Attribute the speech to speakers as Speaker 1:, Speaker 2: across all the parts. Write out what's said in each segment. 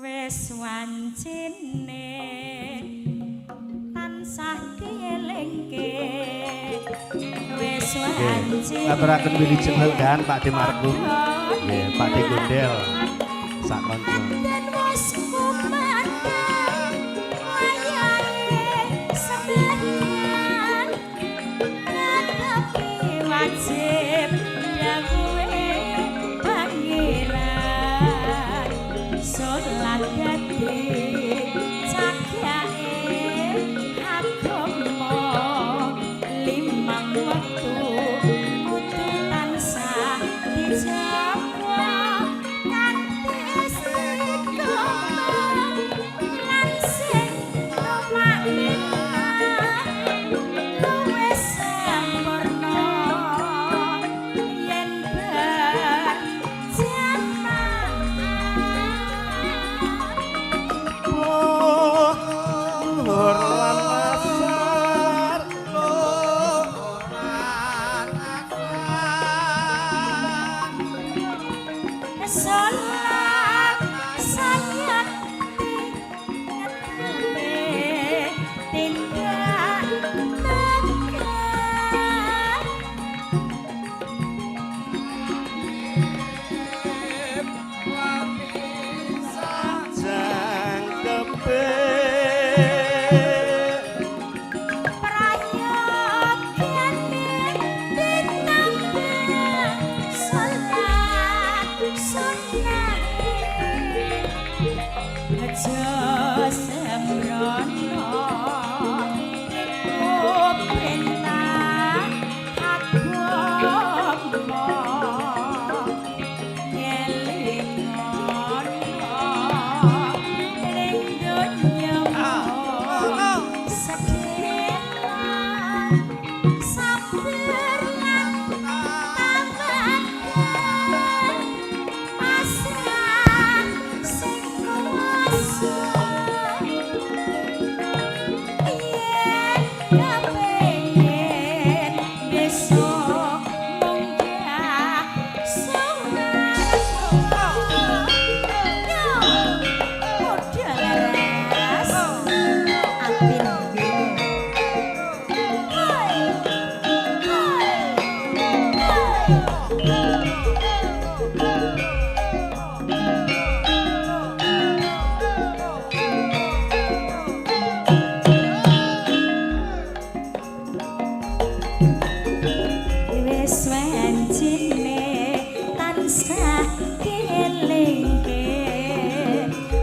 Speaker 1: wis wancine tansah dielingke wis wancine
Speaker 2: ngaturaken wilujeng lengan Pak De Markum nggih Pak De Gondel sak kanca
Speaker 1: wis kumandang wayahe sebelahan ngadepi wajib nyakuwe pangeran salat dadi cagake agama limang wektu kudu tansah dijaga kanthi istiqomah lan sing rumakna luwes sampurna yen salat sayat tindak megah
Speaker 2: jangkepe
Speaker 1: prayogyane ditambah salat sunah aja sembrono iku perintah agama ngelingono ning donya sekilan sabar lan tabakan pasrah sing kuwasa yen kepengin besok munggah sumarga yo modal ras apin wis wancine tansah dielingke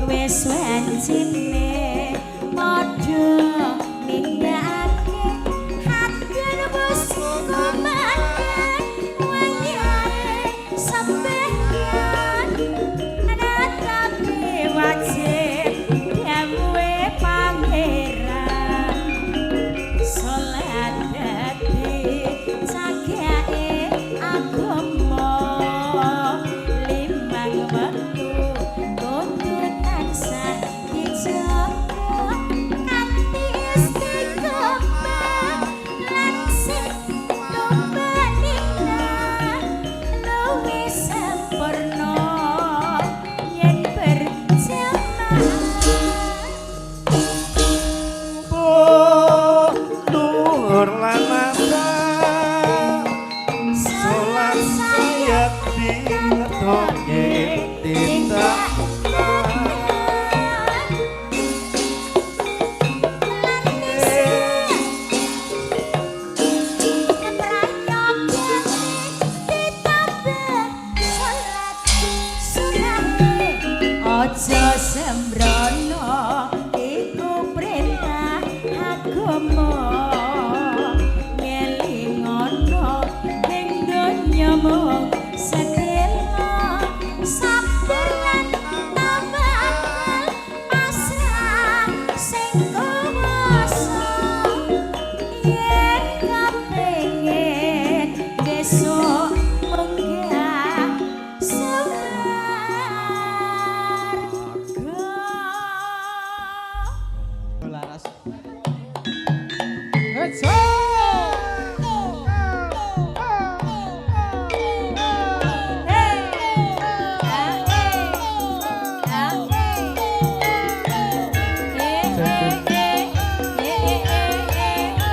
Speaker 1: wis wancine padha nindakake hadir bus kumandang wayahe sampeyan nadapi wajib dawuhe pangeran salat dadi cagake agama limang wektu kudu tansah dijaga kanthi istiqomah lan sing tumanina luwih sampurna yen berjamaah
Speaker 2: luhur lan salat sayat dingethoke tindak
Speaker 1: aja sembrono iku perintah agama ngelingono ning donya mung sedina sabar lan tabakan pasrah sing kuwasa yen kepengin besok munggah sumarga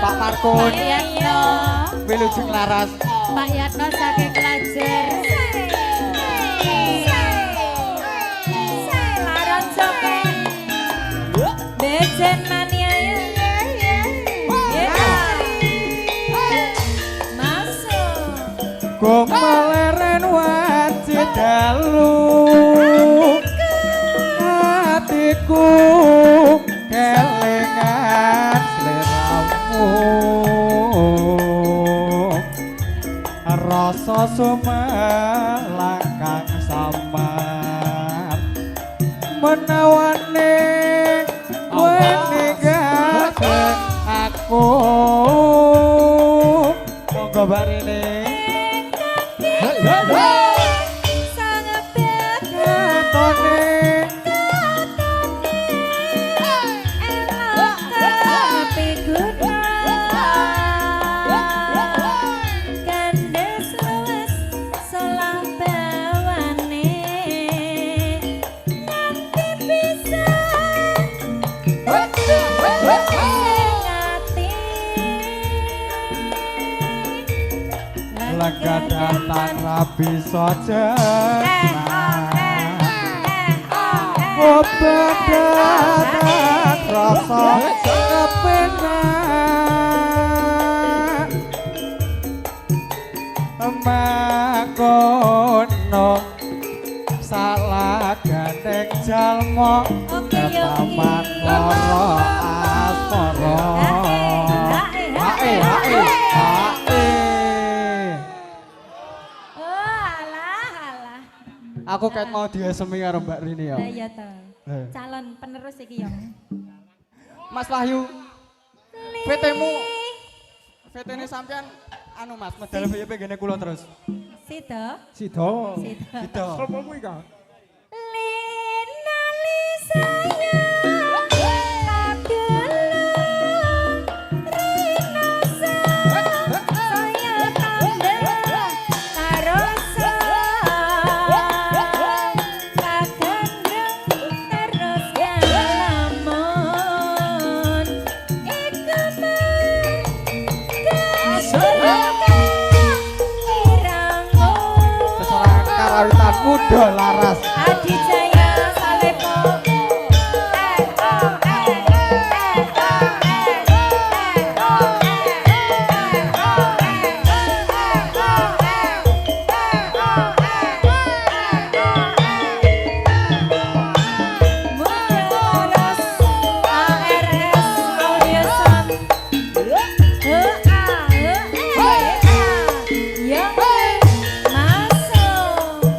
Speaker 3: Pak Markun.
Speaker 1: Pak Yatno.
Speaker 3: Wilujeng Laras.
Speaker 1: Pak Yatno saking Klajer. Laron Joke. Bejen mania ya. Masuk.
Speaker 3: Kumeleren wajib dalu. Hatiku kelingan sliramu. Rasa sumelangkang samar menawane kowe ninggalken aku. Monggo barene lega datang rabi saja obat datang rasa kepenak makono salah gandeng jalmo ketaman loro asmara hae aku kayak mau diasemi karo Mbak Rini ya.
Speaker 1: Iya toh. Calon penerus iki ya.
Speaker 3: Mas Wahyu. VT-mu. VT-ne sampean anu Mas, medal VIP gene kula terus.
Speaker 1: Sida.
Speaker 3: Sida.
Speaker 1: Sida.
Speaker 3: Sopo kuwi, Kak?
Speaker 1: Lina Lisaya.
Speaker 3: Muda Laras
Speaker 1: Adijaya Salepo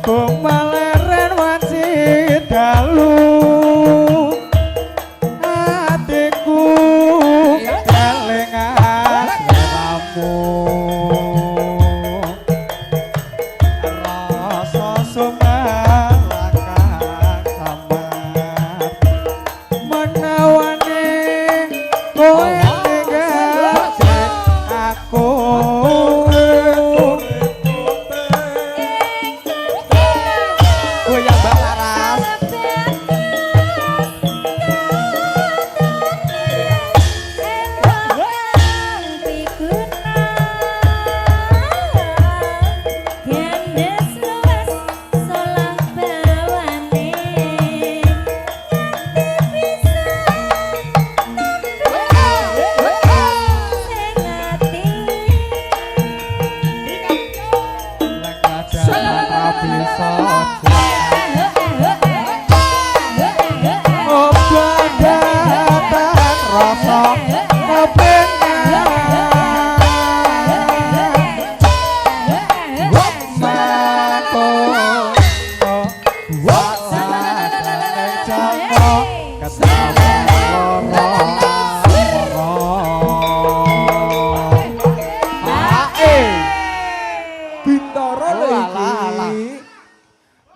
Speaker 3: Kumeleren wajib dalu hatiku kelingan sliramu rasa sumelangkang samar menawane kowe ninggalken aku.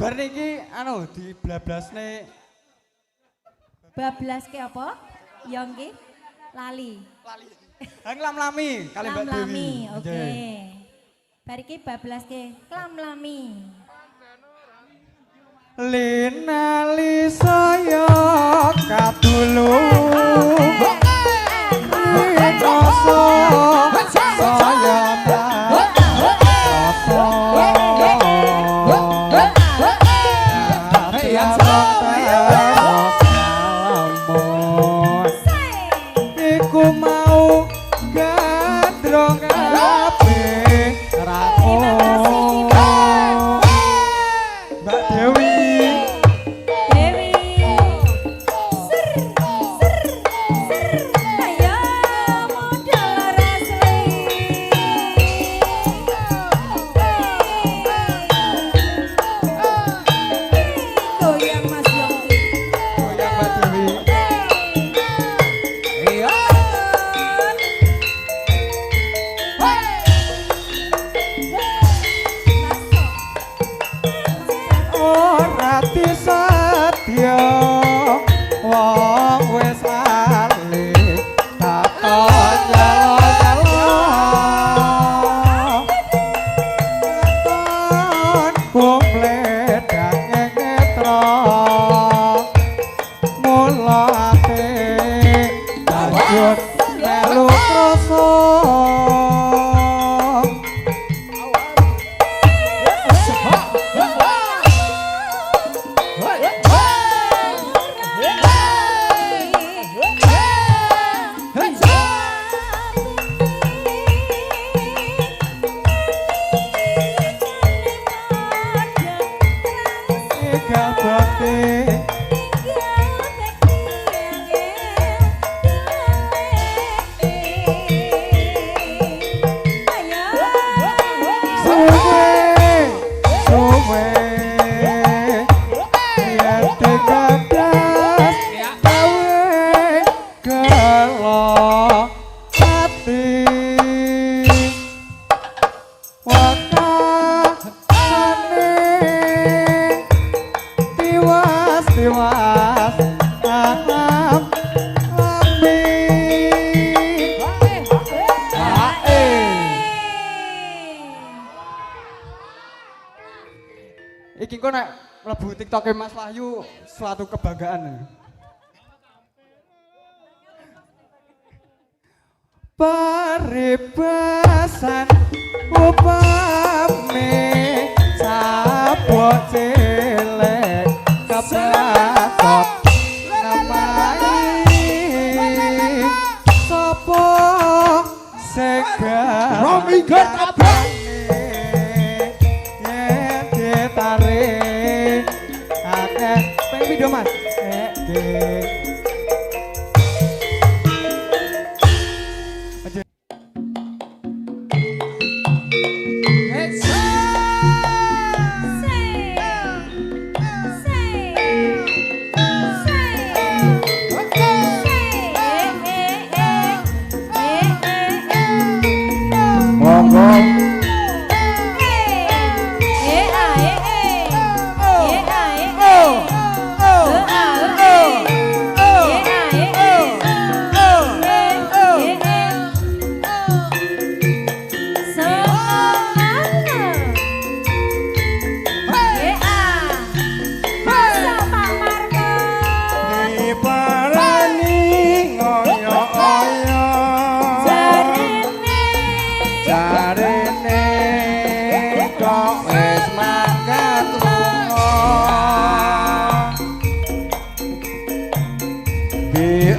Speaker 3: Bar niki anu diblablasne
Speaker 1: bablas ke apa? Ya nggih. Lali.
Speaker 3: Nglam-lami kali Mbak Dewi.
Speaker 1: Lami, oke. Bar iki bablas ke klam-lami.
Speaker 3: Lina Lisaya kadulu. Rasa terus ngalamun iku mau gandrong kabeh rakon Mbak Dewi
Speaker 1: Dewi ser ayo modal resli goyang Mas Yongki
Speaker 3: goyang Mbak Dewi iya ora disadya wong wis ali tako jalo-jalo katon kumpledak ngetro mula ate lanjut melu krasa Ega bakti suwe suwe yen tegadas gawe gelo ati wakasane tiwas tiwas anam lambi iki kok nek mlebu TikTok Mas Wahyu suatu kebanggaan. Paribasan upame sabot cilik keplatot namai sapa segar Romi yen ditarik akeh ping video Mas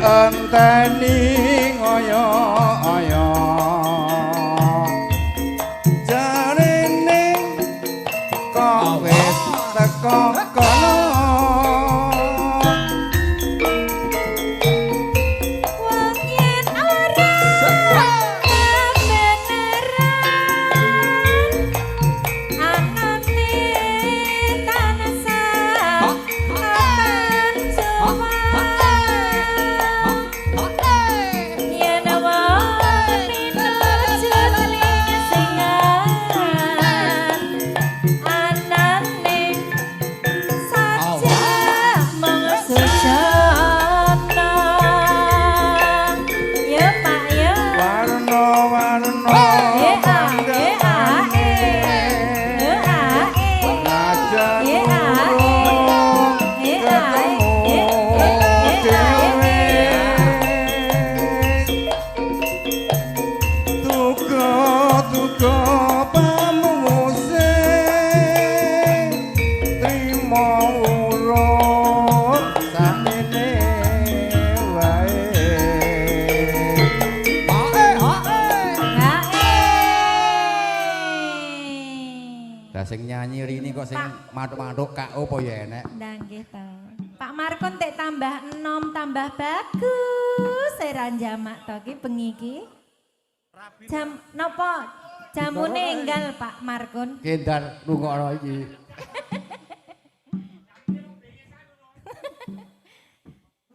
Speaker 3: enteni ngoyo-oyo jarene kok wis teko kono
Speaker 1: wong yen ora beneran anane tansah akan semua yen wong
Speaker 4: sing nyanyi Rini kok sing matuk-matuk KO apa ya enek.
Speaker 1: Ndah nggih to. Pak Markon tek tambah enom tambah bagus seran jamak to ki bengi ki. Jam napa? Jamune enggal Pak Markon.
Speaker 4: Kendar rungokno iki.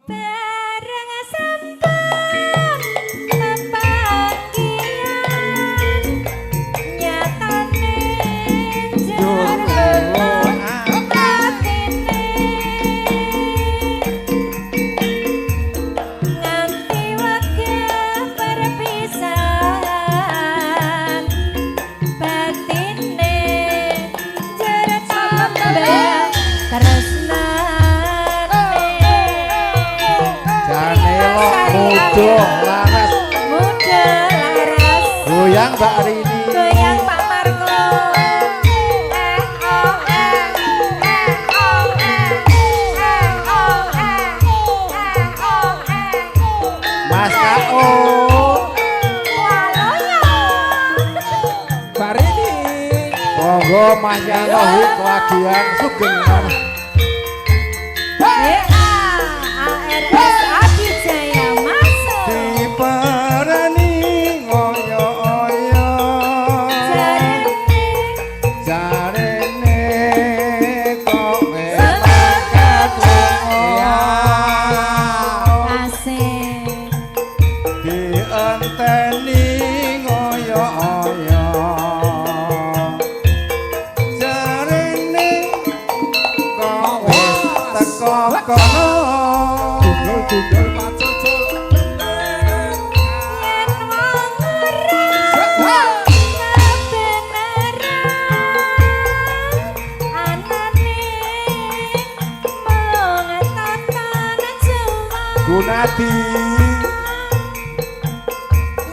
Speaker 1: Bareng sampun pepanggian nyatane jero atine nganti wekah perpisahan batine jero tambah tresnane
Speaker 4: Mudo laras.
Speaker 1: Mudo laras.
Speaker 4: Goyang Mbak Rini.
Speaker 1: Goyang Pak Marko.
Speaker 4: Mas KO. Mbak Rini. Monggo Mas Yanto kewagian sugeng.
Speaker 1: ARS Abijaya masuk.
Speaker 4: Diparani ngoyo-oyo. Jarene kok memakat lunga.
Speaker 1: Asik.
Speaker 4: Dienteni ngoyo-oyo. Jarene kok wis teko kono. Tunggal pacul
Speaker 1: Yen wong ora kebenaran anane mung tatan cuma.
Speaker 4: Gunadi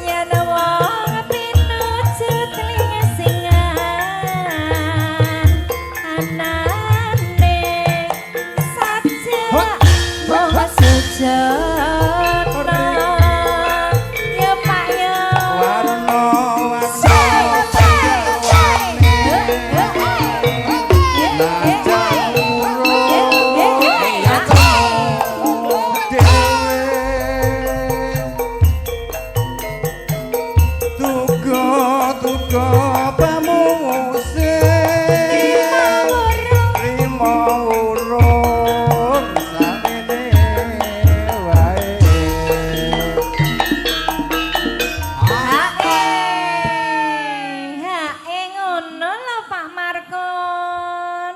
Speaker 1: Yen wong pinuju telinga singan anane sajak mung sejono ya Pak ya
Speaker 4: warna-warna Tuga pamungse Rima urung sakene wae
Speaker 1: Hae ngono lho Pak Markon.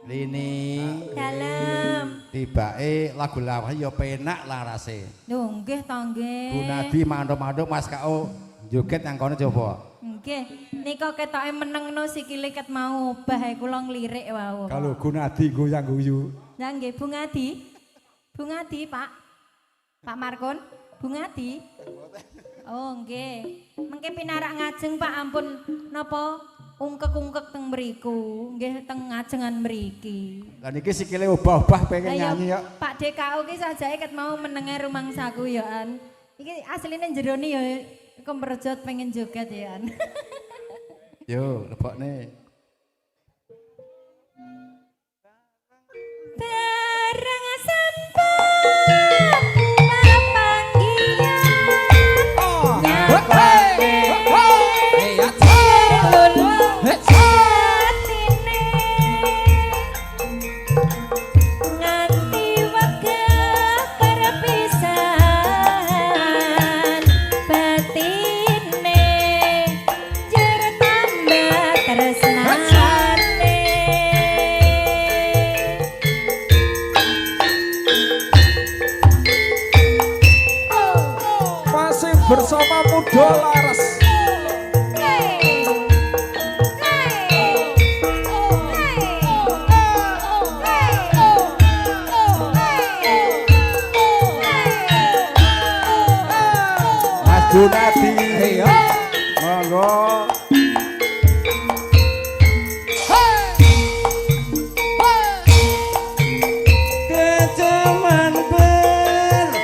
Speaker 4: Lini
Speaker 1: Dalem.
Speaker 4: tibake lagu lawas ya penak larase.
Speaker 1: Lho nggih to nggih.
Speaker 4: Gunadi manduk-manduk Mas KO joget nang kono coba.
Speaker 1: Nggih, nika ketoke menengno sikile ket mau obah kula nglirik wau.
Speaker 4: Kalau Gunadi goyang-guyu.
Speaker 1: Ya nggih, Bu Ngadi. Bu Ngadi, Pak. Pak Markon, Bu Ngadi. Oh, nggih. Mengke pinarak ngajeng Pak ampun napa ungkek-ungkek teng mriku. Nggih teng ngajengan mriki.
Speaker 4: Lah niki sikile obah-obah pengen
Speaker 1: Lah ya,
Speaker 4: nyanyi ya.
Speaker 1: Pak DKU ki sajake ket mau menenge rumangsaku ya an. Iki asline jerone ya kemrejot pengen joget ya an.
Speaker 4: Yo, lebokne.
Speaker 1: Bareng sampun pepanggian nyatane jerun atine nganti wekah perpisahan batine jero tambah tresnane.
Speaker 5: Masih bersama Muda Laras.
Speaker 4: Mas Gunadi. Monggo. Kejaman berjuang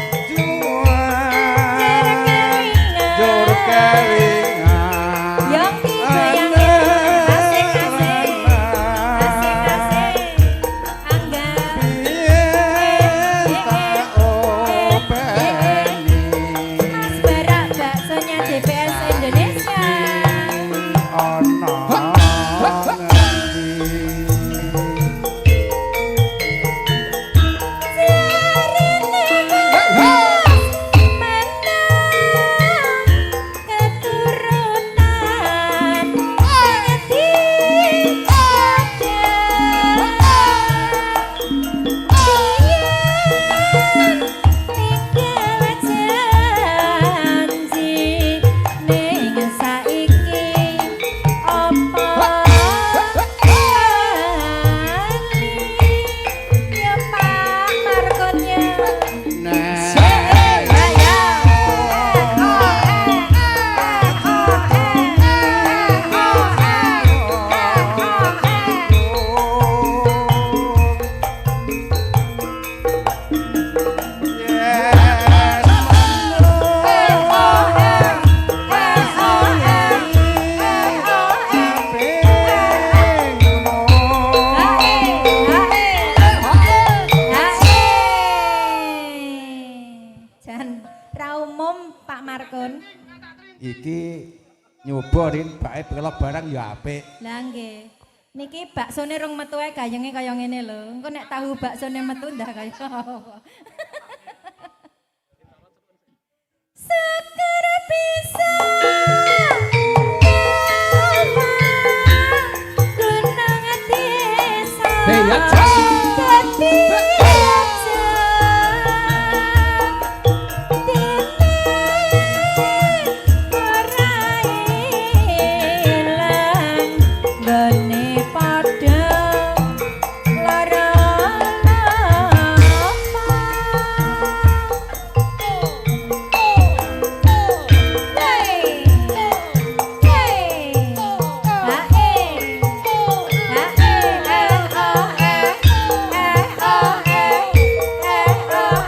Speaker 4: jur kelingan
Speaker 1: Yang dibayangin asik-asik. secara umum Pak Markun.
Speaker 4: Iki nyoba rin bae pelok barang ya apik.
Speaker 1: Lah nggih. Niki baksone rung metu ae gayenge kaya ngene lho. Engko nek tahu baksone metu ndah kaya apa. Sekar bisa gunung desa.
Speaker 5: Hey, ya,
Speaker 1: Dadi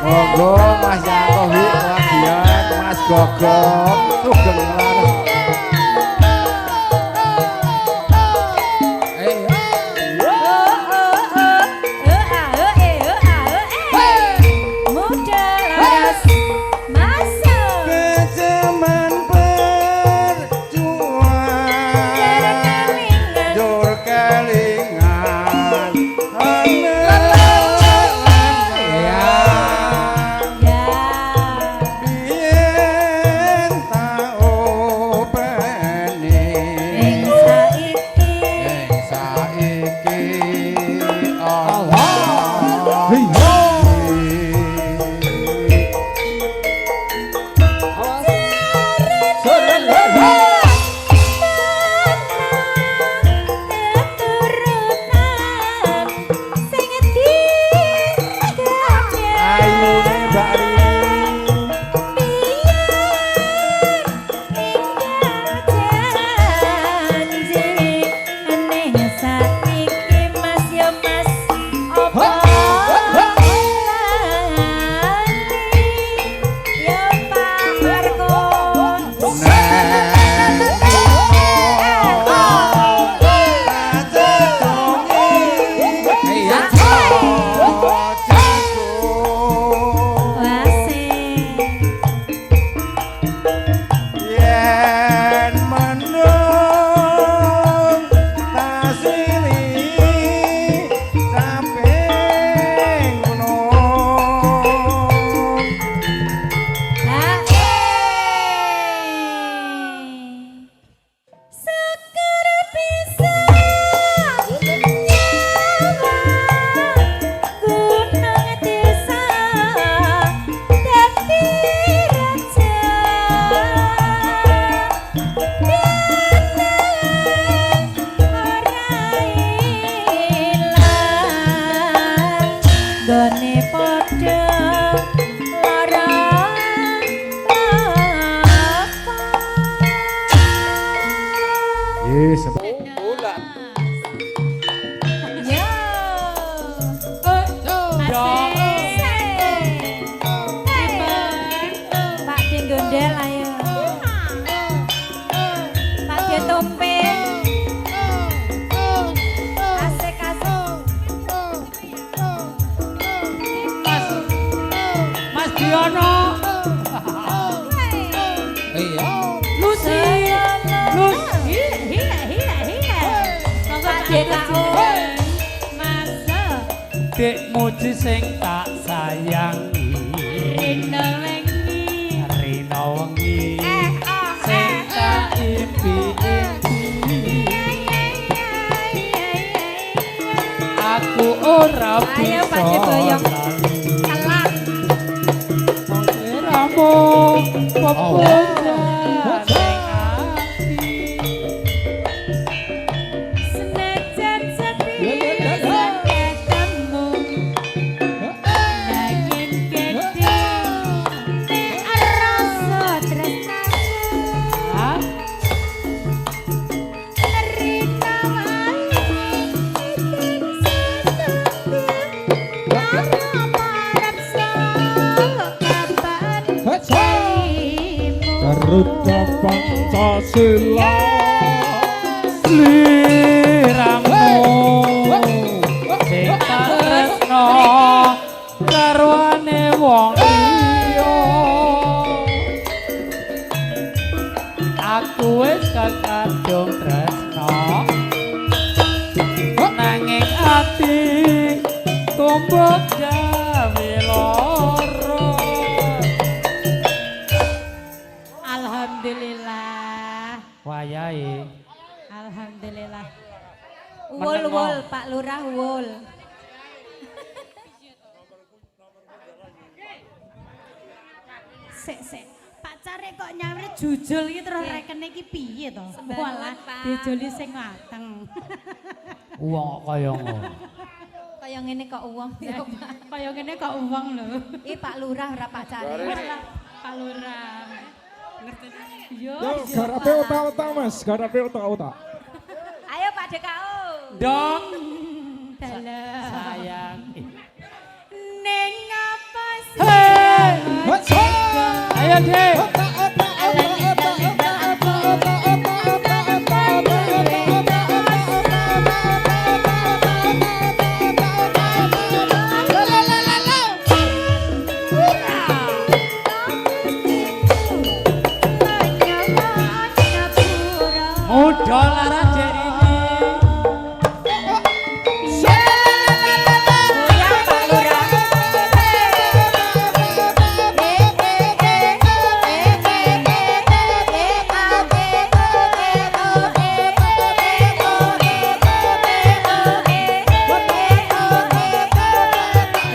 Speaker 4: Monggo Mas Yantowi kebagian Mas Gogok sugeng laras.
Speaker 5: Dek muji sing tak sayangi Rina wengi sing tak impi-impi aku ora bisa telat seliramu pepuja ning ati
Speaker 1: Senajan sepi
Speaker 5: Garuda Pancasila sliramu sing tak tresno karwane wong liya ati tumbuk gawe lara.
Speaker 1: Alhamdulillah.
Speaker 5: Wayahe
Speaker 1: Alhamdulillah. Wul Pak Lurah wul.
Speaker 6: Sik. Pacare kok nyamre jujul iki terus rekene iki piye to? Walah, dijoli sing mateng.
Speaker 5: wong kaya ngono.
Speaker 1: Kaya ngene kok uang ya Pak.
Speaker 6: Kaya ngene kok uwang lho.
Speaker 1: Pak Lurah ora Pak Cari.
Speaker 6: Walah, Pak Lurah. Ngerti. Yo.
Speaker 4: Garape otak-otak Mas, garape otak-otak.
Speaker 1: Ayo Pak DKO.
Speaker 5: Dong
Speaker 6: Dalah.
Speaker 5: sayang.
Speaker 6: Ning apa sih?
Speaker 5: Ayo Dek. Muda laras Dek ini.
Speaker 1: Goyang Pak Lurah.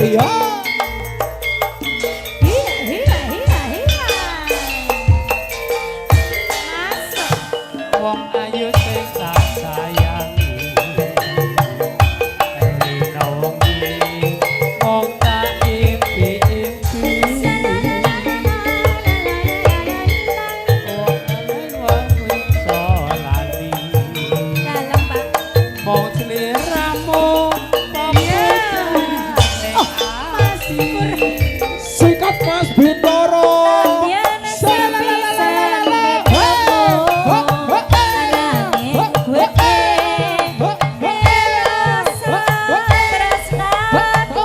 Speaker 4: Iya.
Speaker 5: Wong ayu sing tak sayangi Rina wengi wong tak impi-impi Wong iso lali
Speaker 1: Dalam Pak.
Speaker 5: Mong sliramu
Speaker 4: Sikat Mas Bintoro.
Speaker 1: Biar sepisan Arane gue rasa tresnaku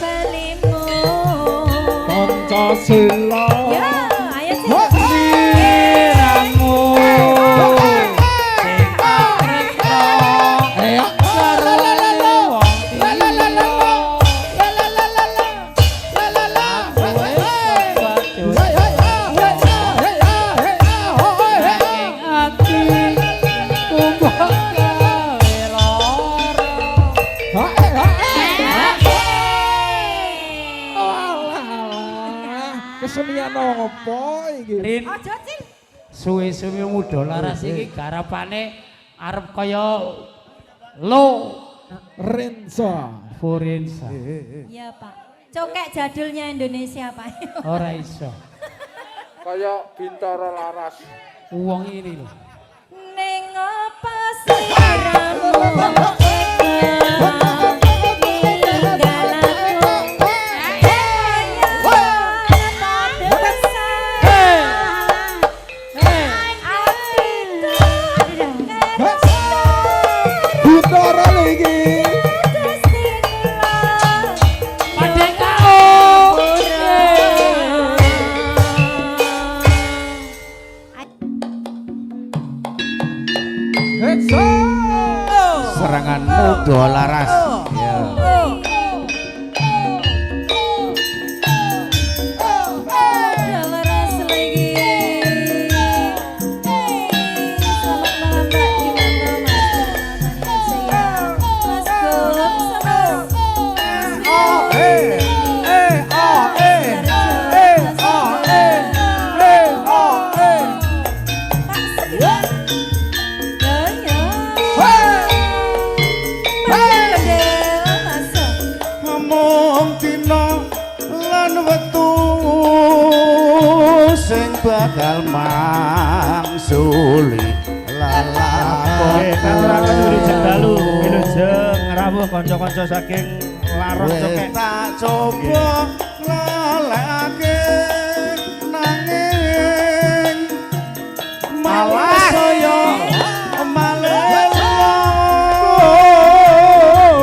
Speaker 1: belimu.
Speaker 4: Pancasila.
Speaker 1: Ya, ayo sih.
Speaker 5: sliramu sing tresno karo wong
Speaker 4: Kesenian apa iki?
Speaker 1: Ojo Cil.
Speaker 5: Suwe-suwe muda laras iki garapane arep kaya lo
Speaker 4: Renza.
Speaker 5: Forensa.
Speaker 1: Iya Pak. Cokek jadulnya Indonesia Pak.
Speaker 5: Ora iso.
Speaker 4: Kayak Bintoro Laras.
Speaker 5: Wong ini lho.
Speaker 1: Ning apa sliramu tinggal aku.
Speaker 4: Bintoro lho iki.
Speaker 5: Padhe kao.
Speaker 4: Hetso.
Speaker 2: Serangan muda laras. Ya. Bakal mangsuli lalakon
Speaker 7: Katuraken Wilujeng dalu Wilujeng rawuh kanca-kanca saking Larong Cokek
Speaker 2: tak coba lalekake nanging malah saya malelo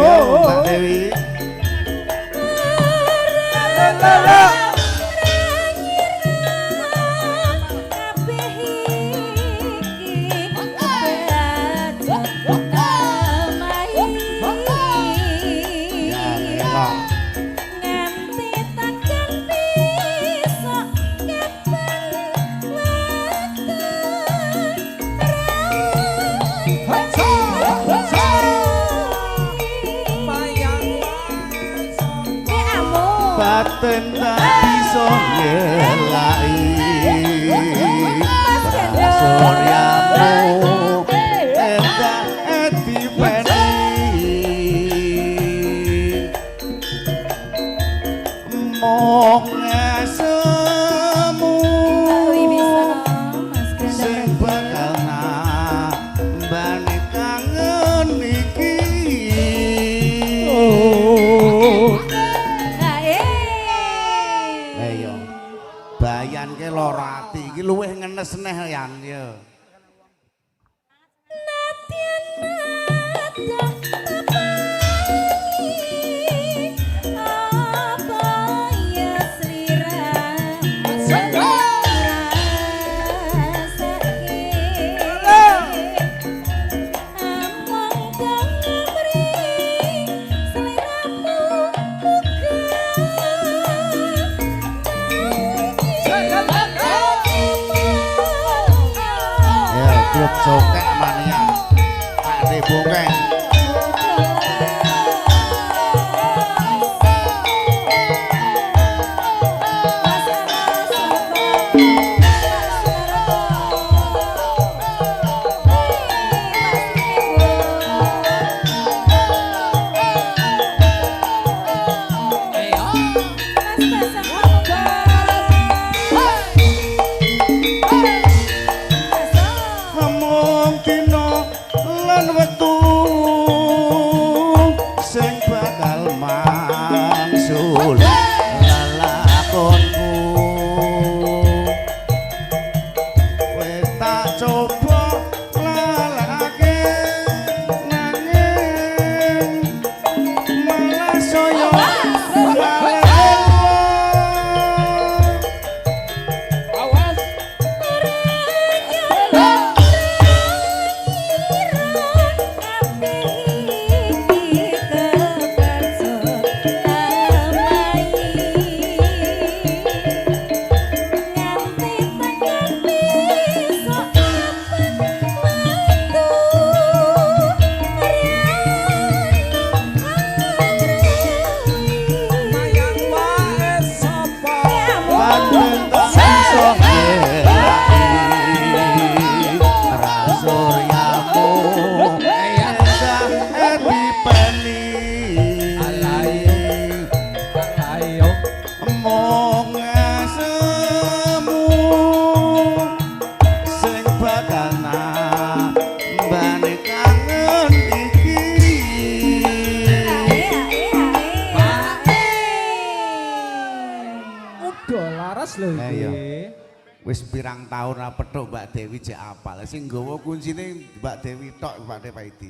Speaker 2: yo Mbak Dewi batin tak iso ngelai suryamu endah dipeni mong ngasemu sing bakal nambani kangen iki ayo bayan ke lara ati iki luwih ngenes neh yan ya klub sokek mania Pak De Bongkeng wis pirang tahun ra petuk Mbak Dewi jek apal sing nggawa kuncine Mbak Dewi tok Pak De Paidi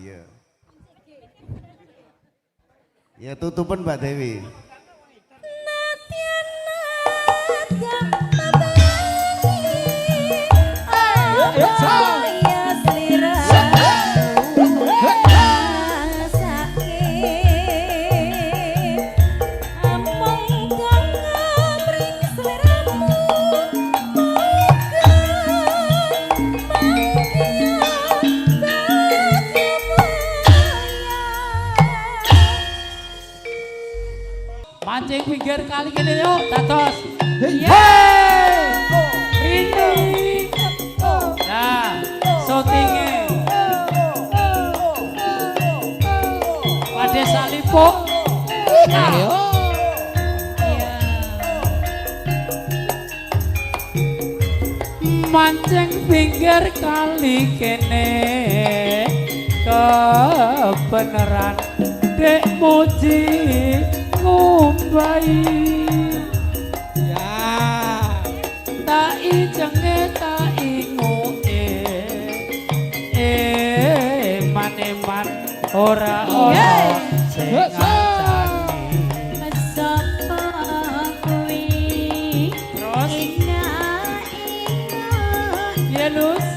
Speaker 2: ya tutupen Mbak Dewi
Speaker 5: mancing pinggir kali kene yuk dados rindu nah syutinge Pade Salipuk ayo mancing pinggir kali kene kebeneran dek muji ngumbai ya tak ijenge tak inguke man ora sing ngancani
Speaker 6: sapa kuwi
Speaker 5: terus ya lus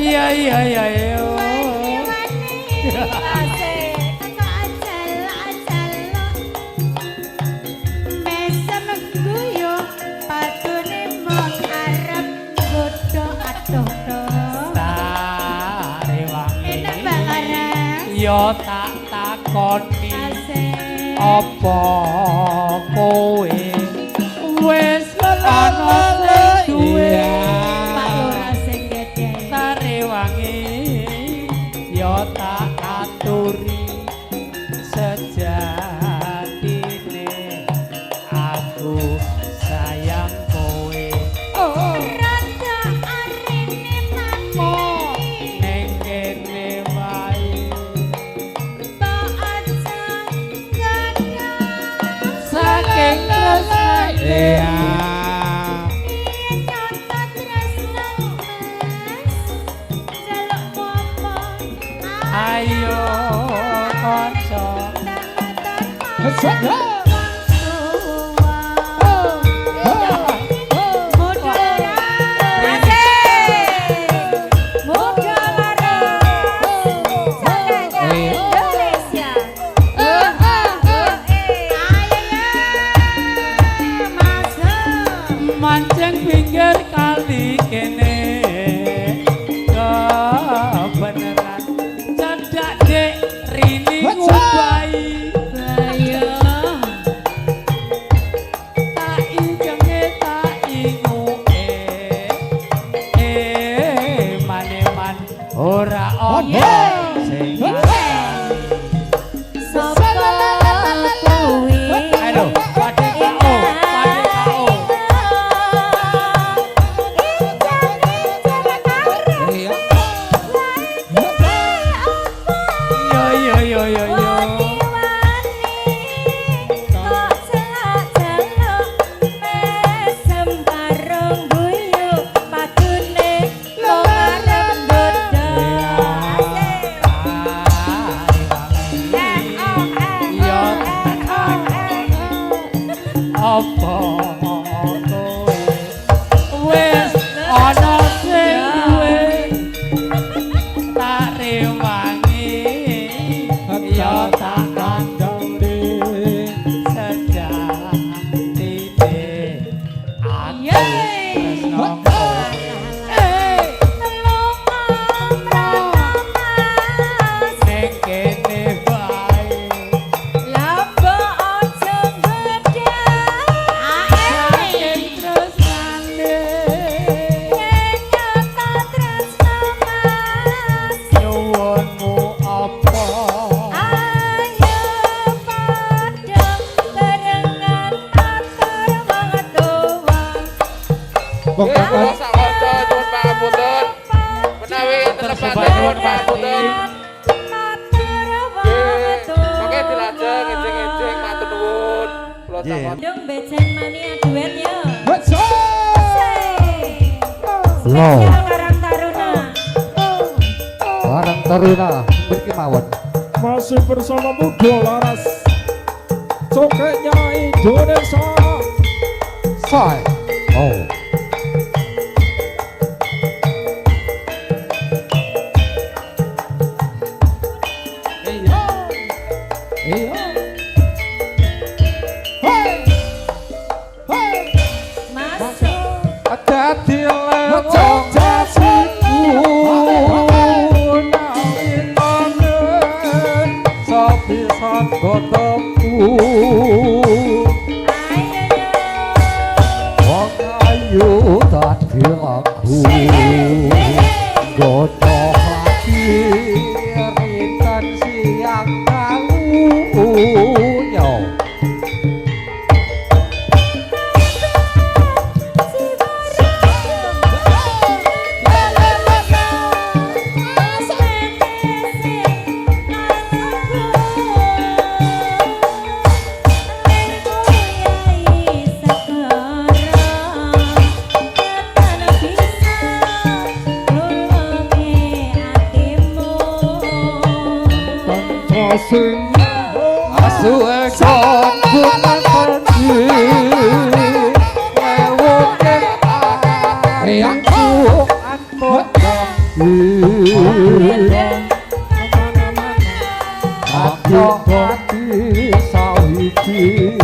Speaker 5: iya yo tak takoni
Speaker 6: Asik.
Speaker 5: apa kowe wis ana sing duwe
Speaker 6: Pak Lurah sing gede.
Speaker 5: Sarewangi yo tak aturi sejatine aku sayang kowe
Speaker 6: Rada arene mati.
Speaker 5: ning kene wae
Speaker 6: Tak aja gadah.
Speaker 5: saking tresnane
Speaker 4: Iya.
Speaker 6: Nyata tresno mas. Jaluk apa?
Speaker 5: ayo kanca mancing pinggir kali kene kebeneran cedak dek rini ngubai tak injenge tak inguke maneman ora ono sing ayo pade KO yo yo yo yo apa kowe wis ana sing duwe tak rewangi ya tak kandhane sejatine aku tresno kowe ning kene wae saking tresnane nyuwunmu apa
Speaker 4: Pokoknya
Speaker 8: Sakoco nyuwun pangapunten. Menawi tetepaten nyuwun pangapunten. Oke dilajeng enjing-enjing matur nuwun. Kula
Speaker 2: Nggih.
Speaker 8: sampun
Speaker 1: Dong beceng mania duet ya.
Speaker 4: Loh.
Speaker 1: Spesial Karang Taruna.
Speaker 4: barang Taruna mriki mawon.
Speaker 7: Masih bersama Muda Laras Cokeknya Indonesia.
Speaker 4: Say. Oh.
Speaker 7: Iya. Iya. Hey. Hey.
Speaker 1: Masuk.
Speaker 4: Dadi lewong jasiku nawinane sapisan gotoku wong ayu dadi laku goto hati rinten siang kau yo. Sing asu ekon bulan pergi lewuke aku antuk aku hati sawiji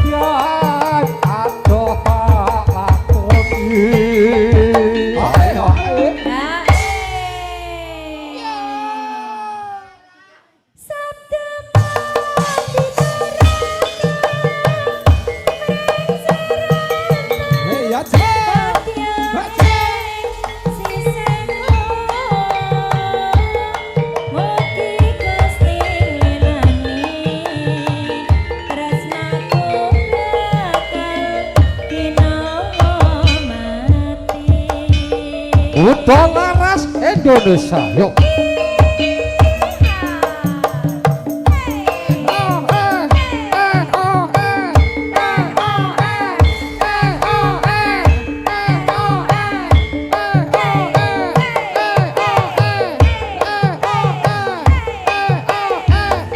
Speaker 4: Setiap adoh tak lakoni. Muda Laras Indonesia. Yuk.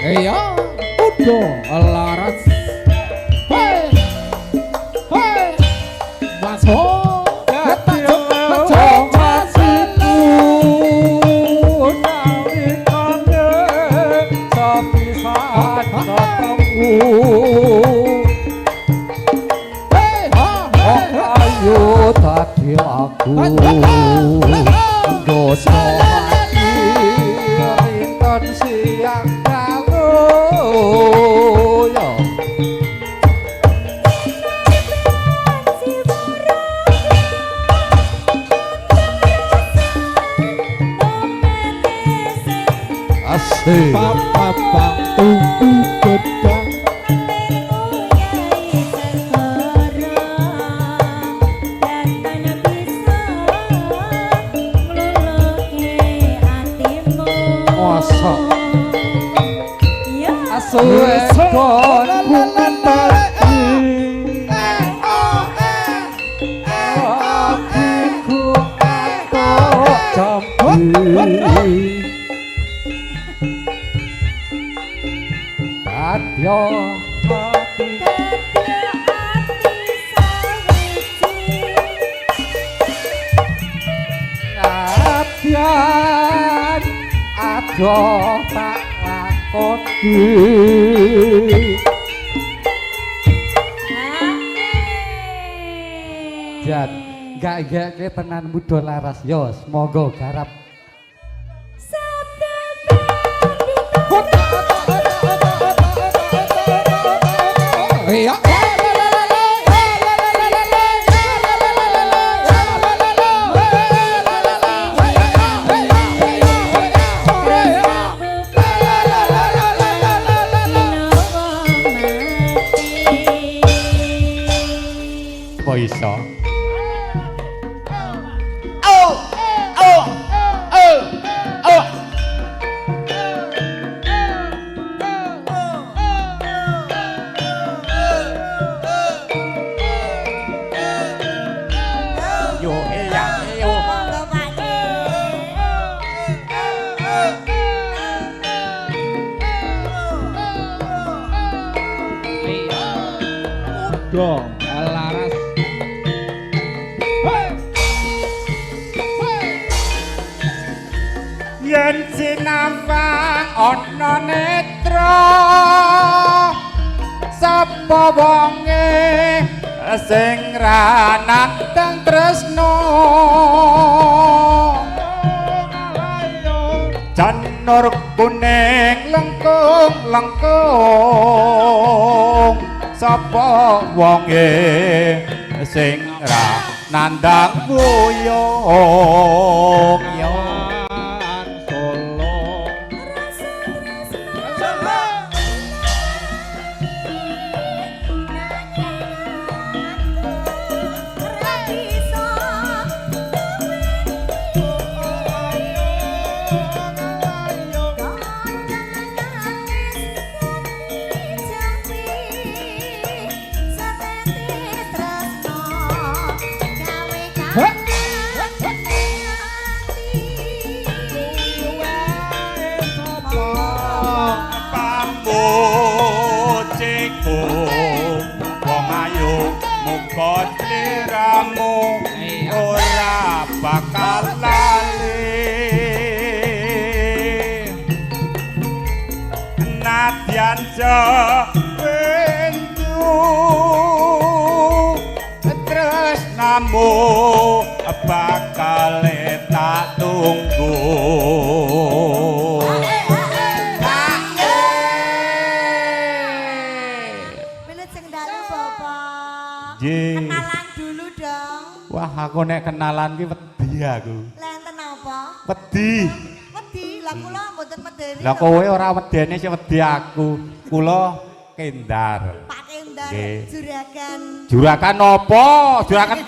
Speaker 4: Iya, Muda Laras. Hei, hei, masuk. Ayo tadi lagu dosa hati rinton siang kalu yo asik papa tunggu gedang suwe kon bungan tadi hatiku atok jambi kadya hati ngabyan adoh tak lakoni Jan gak tenan Muda Laras yo semoga garap iya kok iso yo yo Muda Laras yen sinambang ana netra sapa wonge sing ra nandang tresno janur kuning lengkung sapa wonge sing ra nandang boyong yo sliramu ora bakal lali nadyan jawendu tresnamu bakal tak tunggu
Speaker 1: kenalan dulu dong.
Speaker 2: Wah, aku nek kenalan ki wedi aku.
Speaker 1: Lenten apa?
Speaker 2: Wedi.
Speaker 1: Wedi, lah kula mboten medeni.
Speaker 2: Lah kowe ora wedene sing wedi aku. Kula Kendar.
Speaker 1: Pak Kendar, juragan.
Speaker 2: Juragan apa? Juragan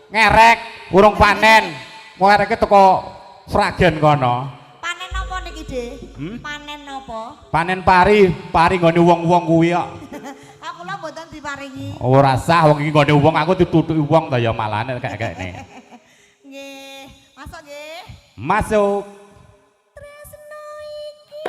Speaker 2: ngerek, urung panen.
Speaker 4: Ngareke teko Sragen kono.
Speaker 1: Panen apa niki, De?
Speaker 4: Hmm?
Speaker 1: Panen apa?
Speaker 4: Panen pari nggone wong-wong kuwi kok.
Speaker 1: Aku lho mboten diparingi.
Speaker 4: Ora sah wong iki nggone wong aku ditutuki wong ta ya malane kayak-kayakne.
Speaker 1: Nggih, masuk nggih.
Speaker 4: Masuk.
Speaker 1: Tresno iki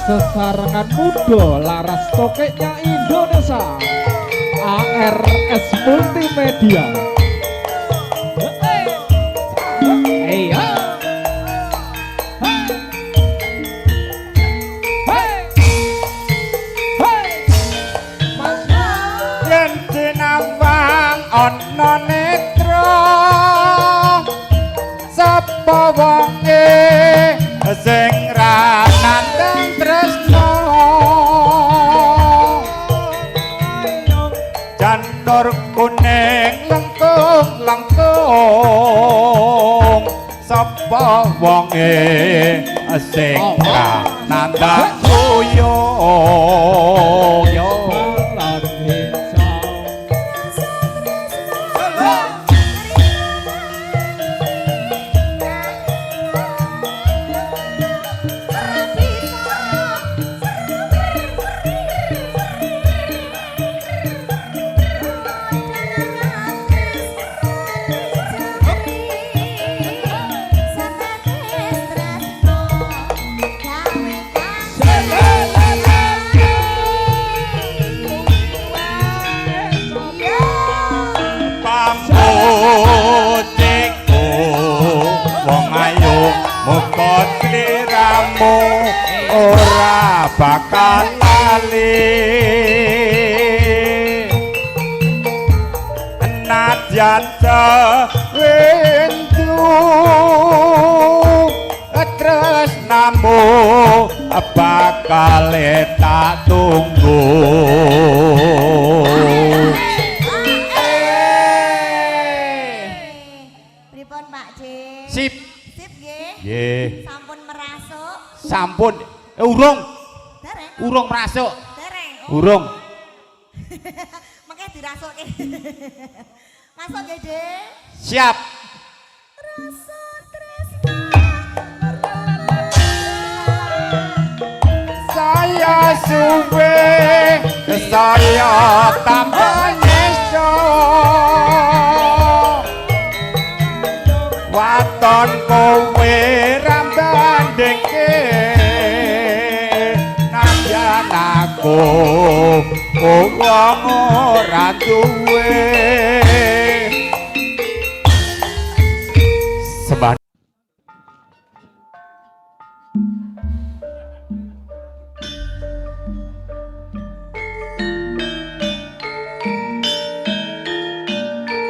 Speaker 9: Sesarengan muda laras tokeknya Indonesia. ARS Multimedia.
Speaker 4: Yen dinawang ana netra sapa wonge sing ra nandang tresno janur kuning lengkung sapa wonge sing ra nandang kuyung yo muga sliramu ora bakal lali nadyan windu tresnamu bakal tak tunggu.
Speaker 1: Pripun Pak C?
Speaker 4: Sip.
Speaker 1: Sip nggih.
Speaker 4: Nggih.
Speaker 1: Sampun merasuk.
Speaker 4: Sampun. Urung.
Speaker 1: Dereng.
Speaker 4: Urung merasuk.
Speaker 1: Dereng.
Speaker 4: Urung.
Speaker 1: Mengke dirasukke. Masuk nggih, Dek.
Speaker 4: Siap.
Speaker 1: Rasa tresno.
Speaker 4: Saya suwe, saya tambah nyeso. Waton kowe rambandengke nadyan aku wong ora duwe sembah.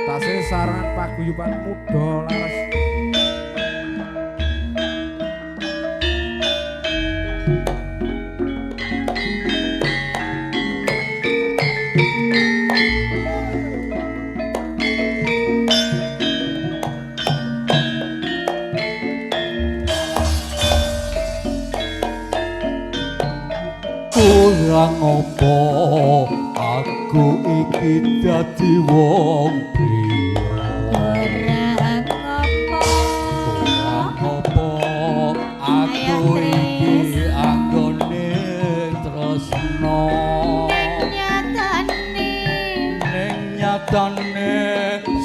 Speaker 9: Tasih sarangan paguyuban muda laras.
Speaker 5: Kurang opo aku iki dadi wong priya. Kurang opo aku iki anggone tresno. Ning nyatane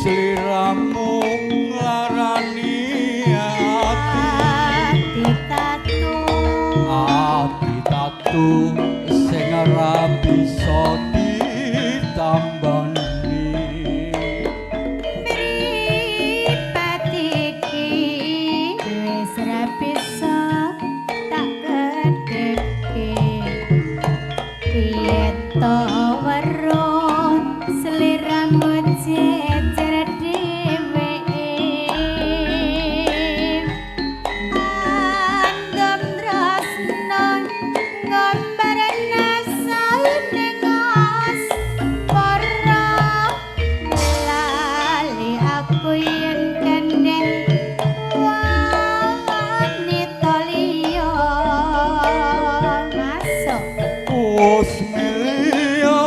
Speaker 5: sliramu nglarani ati tatu sing ora bisa ditambani.
Speaker 6: Mripat iki wis ra bisa tak gedhe. aku yen kendeng wanita liya masuk
Speaker 3: Usmilia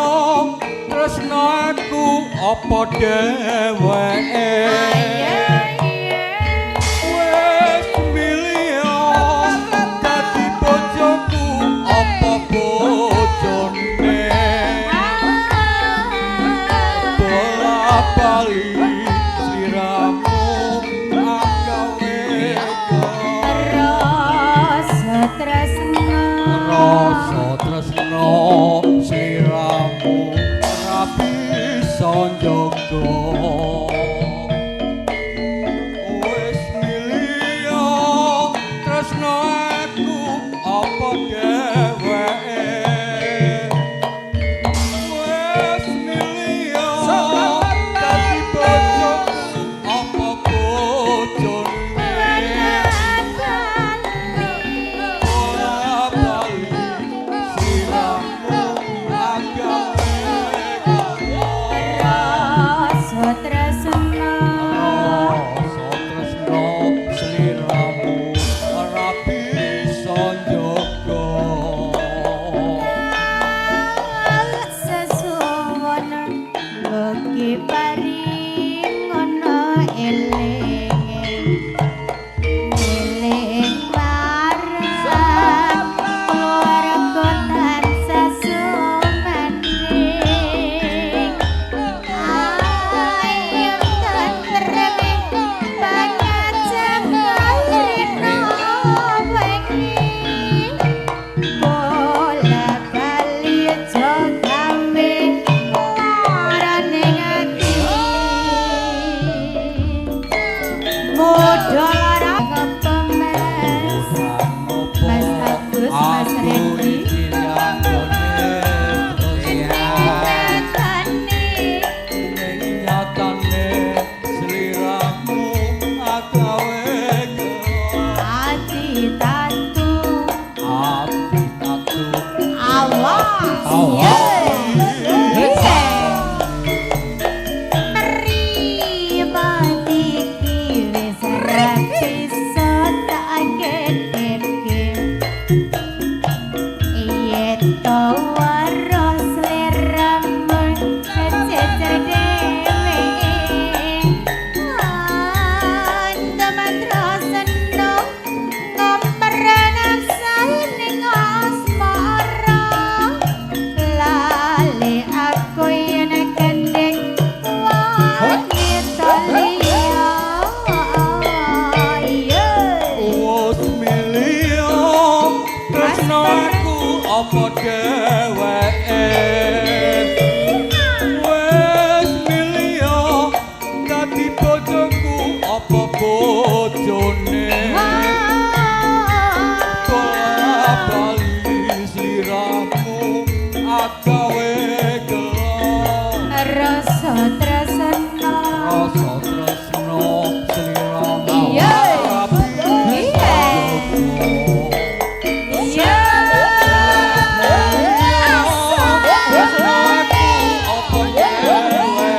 Speaker 3: tresnaku apa dheweke wis milya dadi bojoku apa bojone bola-bali sliramu agawe
Speaker 6: rasa tresna
Speaker 3: rasa tresna sliramu ora bisa njaga wis milya tresna aku apa dheweke wis milya dadi bojoku apa bojone bola-bali sliramu agawe
Speaker 6: rasa tresna
Speaker 3: rasa tresna sliramu ora bisa njaga
Speaker 6: sesuwun mugi paring ana eling marang keluarga tansah sumandring ayem tentrem pangajeng rina wengi bola bali jogawe larane ati modal lara kepemes Mas Agus Mas Randy
Speaker 3: nyatane sliramu agawe
Speaker 6: ati tatu awas terima iki wis ra bisa tak gedhe yen to waras sliramu kececer dhewe teman rasane ngomperan ning asmara lali aku yen kendeng wanita liya
Speaker 3: wis milya tresnaku apa dheweke wis milya dadi bojoku apa bojone bola-bali sliramu agawe gelem
Speaker 6: rasa tresna
Speaker 3: rasa tresna sliramu
Speaker 6: Iya.
Speaker 3: iya
Speaker 6: iya
Speaker 3: apa dheweke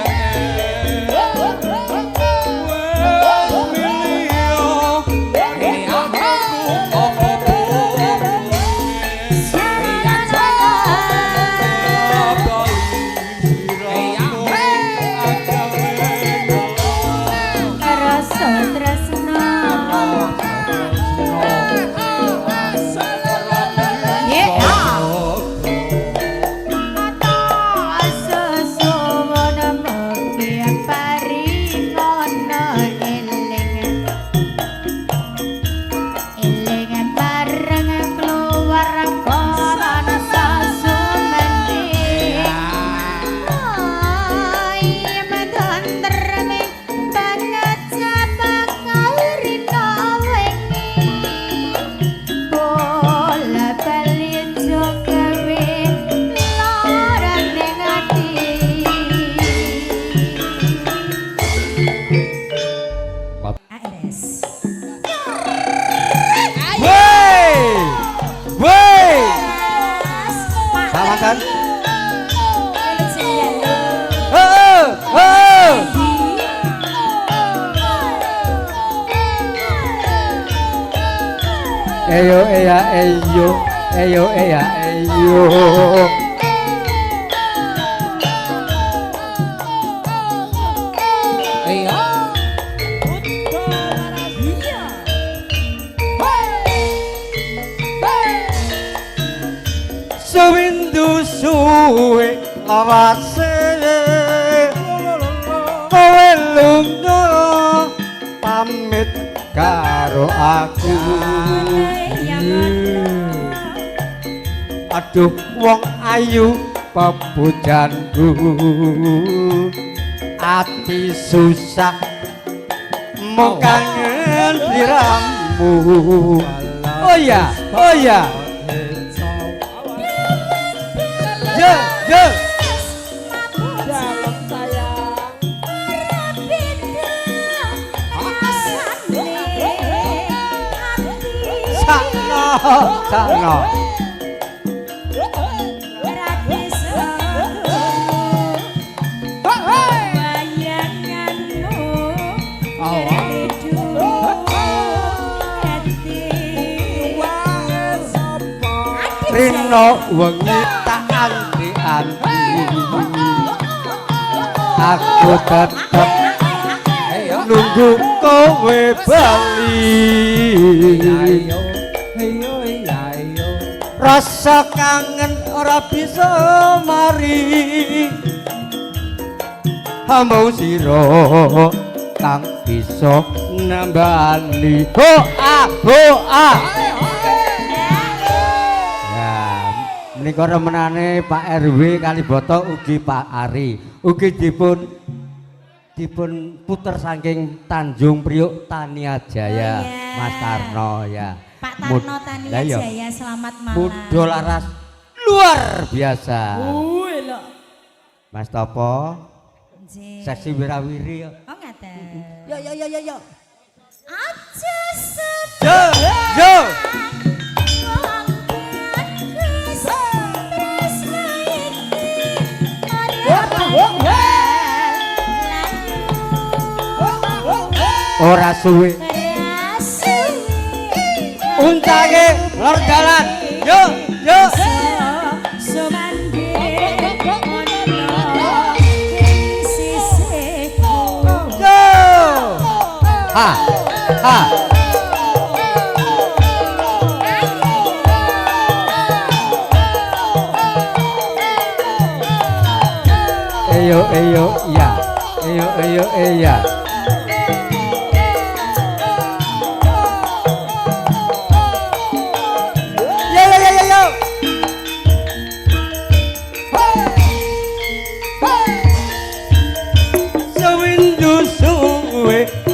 Speaker 4: Eyo eya eyo. Eyo eya eyo. Eyo. Sewindu suwe lawase kowe lunga pamit karo aku. Aduh wong ayu pepujanku ati susah mung kangen sliramu. Oh ya, oh ya. Yo, yo. Sakno, sakno. Rino wengi tak anti-anti aku tetep nunggu kowe bali. Rasa kangen ora bisa mari hamba sira kang bisa nambani. Hoa. Menika remenane Pak RW Kalibata ugi Pak Ari ugi dipun puter saking Tanjung Priuk Tania Jaya. Mas Tarno ya.
Speaker 1: Pak Tarno Tania Jaya, selamat malam.
Speaker 4: Muda laras luar biasa. Mas Topo seksi wirawiri.
Speaker 1: Oh ngaten.
Speaker 4: Yo.
Speaker 1: Aja
Speaker 4: Yo. Ora suwe untage lor dalan. Yo. Ha. Eyo ya. Eyo ya.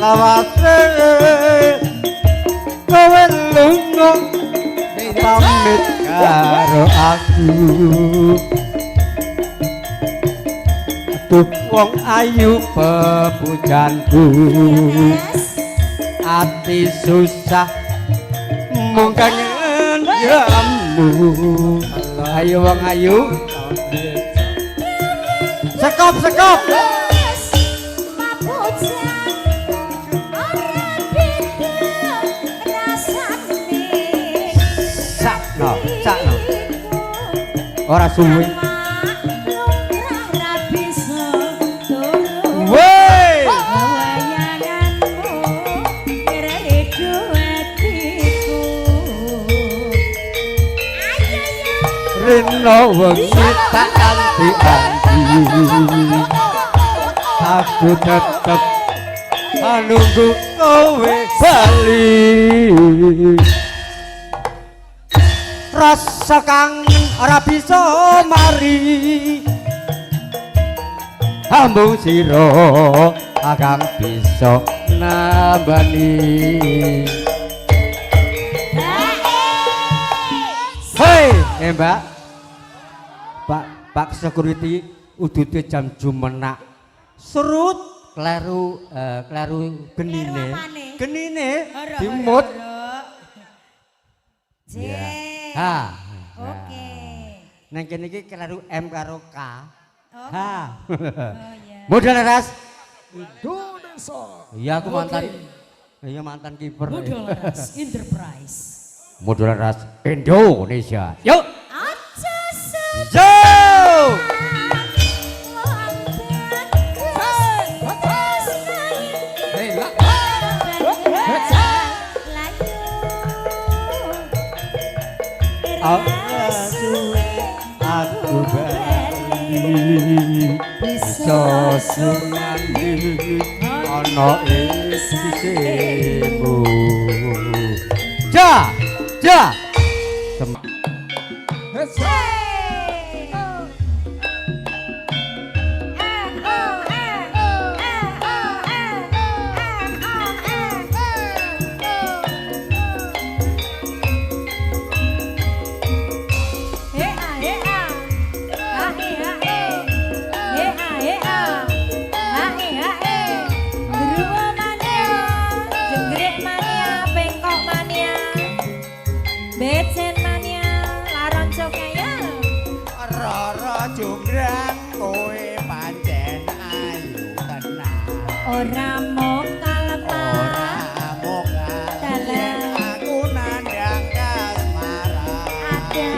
Speaker 4: Lawase kowe lunga pamit karo aku. Aduh wong ayu pepujanku ati susah mung kangen jamu. Ayo wong ayu sekop. Sakno ora suwe woi Rino wengi tak anti-anti aku tetep nunggu kowe bali. Rasa kangen ora bisa mari hambung sira akang bisa nambani. Hei Mbak Pak security udute jam jumenak serut kleru genine dimut. Ha.
Speaker 1: Oke.
Speaker 4: Nang kene iki kleru M karo K. Ha.
Speaker 1: Oh ya.
Speaker 4: Modal ras.
Speaker 9: Indonesia.
Speaker 4: Iya aku mantan. Iya mantan kiper.
Speaker 6: Modal Laras Enterprise.
Speaker 4: Mudo laras Indonesia. Yuk.
Speaker 1: Aja
Speaker 4: Yo.
Speaker 9: Hei, lah.
Speaker 4: Aku bali bisa sumandi ana ing sisimu. Ja, ja.
Speaker 1: Becen mania, laron cokaya.
Speaker 4: Roro jonggrang kowe pancen ayu tenan.
Speaker 1: Ora mau kalepan. Dalam
Speaker 4: Aku nandang kasmaran.
Speaker 1: ada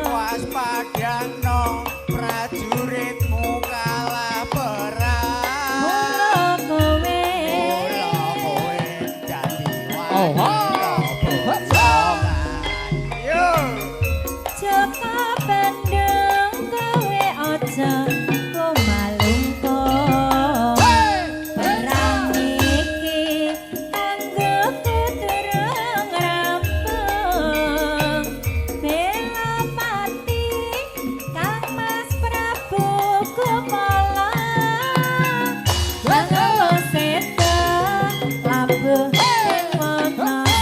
Speaker 4: Waspadano prajuritmu kalah perang.
Speaker 1: mulu kowe.
Speaker 4: Mula kowe dadi
Speaker 9: Oh,
Speaker 4: Yo.
Speaker 1: Joko Bandung kowe aja kumalungko. Perang iki kanggo kuturung rampung. Bela pati Kang Mas Prabu Kumala. Bangun sedo labuh ing Wonosobo.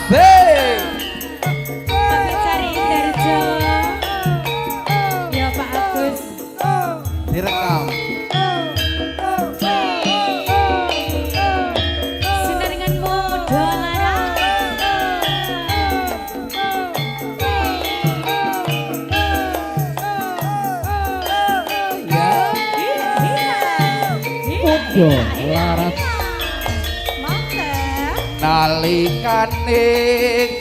Speaker 3: Asik.
Speaker 6: Tapi cari Indarjo. Ya Pak Agus.
Speaker 3: Direkam.
Speaker 6: Sinaringanmu dolara.
Speaker 9: Mudo laras.
Speaker 3: Nalikane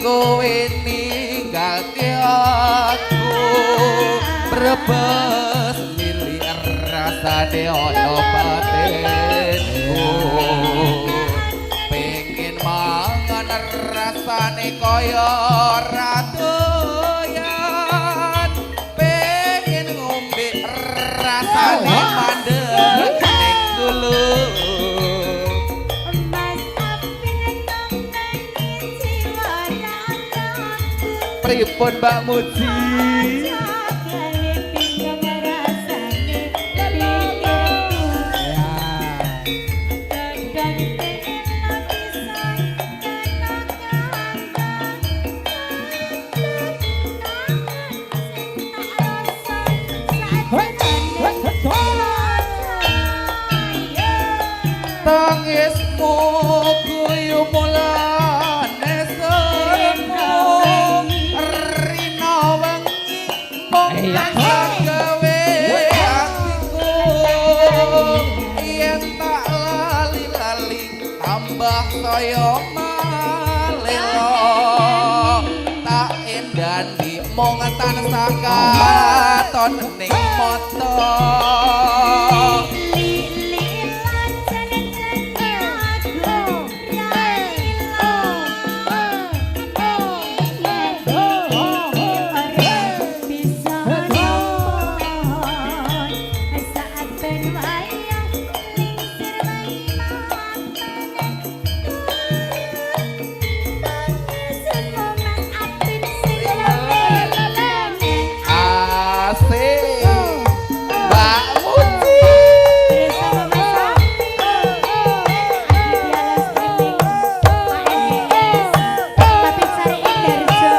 Speaker 3: kowe ninggalke aku brebes milih rasane ana batinku pengen mangan rasane kaya ora doyan pengen ngombe rasane mandeg ning dulu. Pripun Mbak Muji? Tangismu guyu mulane semu rina wengi mung gawe atiku yen tak lali-lali tambah saya malelo tak endani mung tansah katon ning mata. Asik Mbak Muji.
Speaker 6: Tapi cari Indarjo.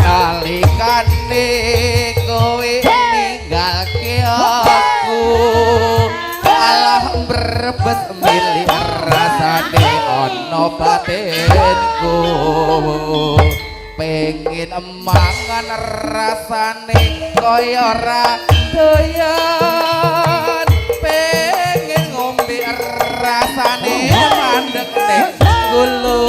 Speaker 3: Nalikane kowe ninggalke aku alah brebes milih rasane ana batinku pengen mangan rasane kaya ora doyan pengen ngombe rasane mandeg ning gulu.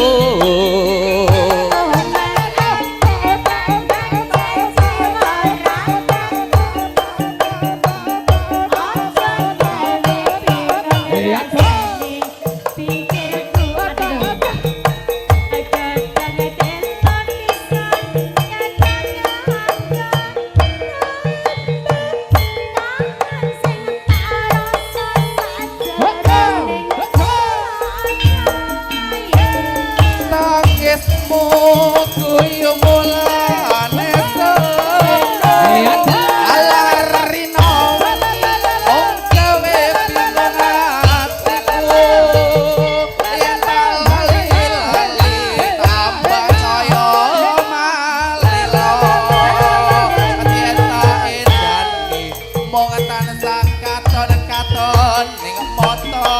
Speaker 3: Tangismu guyu mulane alah rina wong gawe bingung atiku yen tak lali-lali tambah saya malelo yen tak endani mung tansah katon-katon ning mata.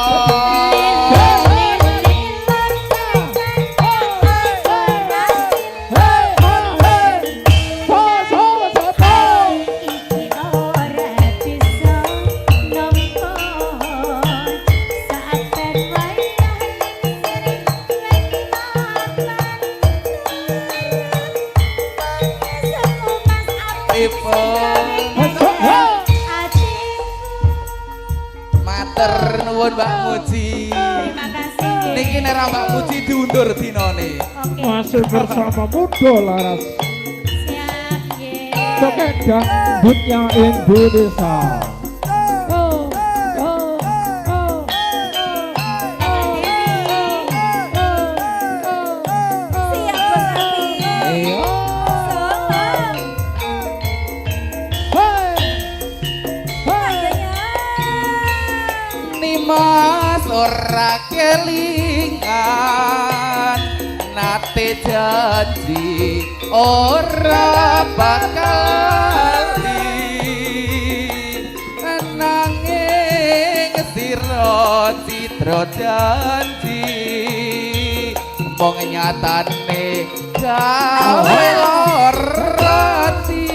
Speaker 3: Matur nuwun Mbak Muji.
Speaker 6: Terima kasih.
Speaker 3: Niki nek Mbak Muji diundur dinane.
Speaker 6: Oke.
Speaker 9: Masih bersama Mudo laras.
Speaker 6: Siap, ye.
Speaker 9: Joget dangdutnya Indonesia.
Speaker 8: kelingan nate janji ora bakal nanging sira citra janji mong nyatane gawe lorati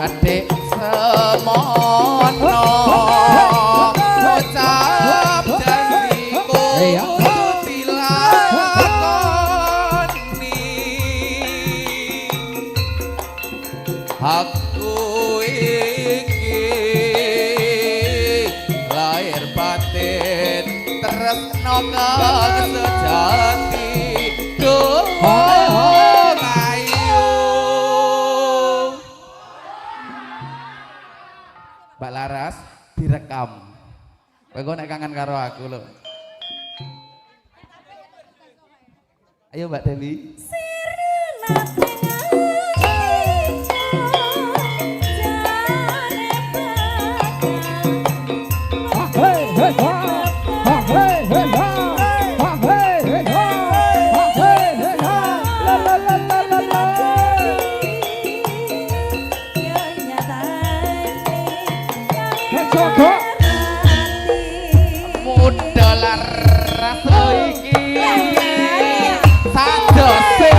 Speaker 8: adik semono ucap janjiku dilakoni aku iki lahir batin tresno kang sejati Mbak Laras direkam. Kowe nek kangen karo aku lho. Ayo Mbak Dewi. Muda laras iki sadose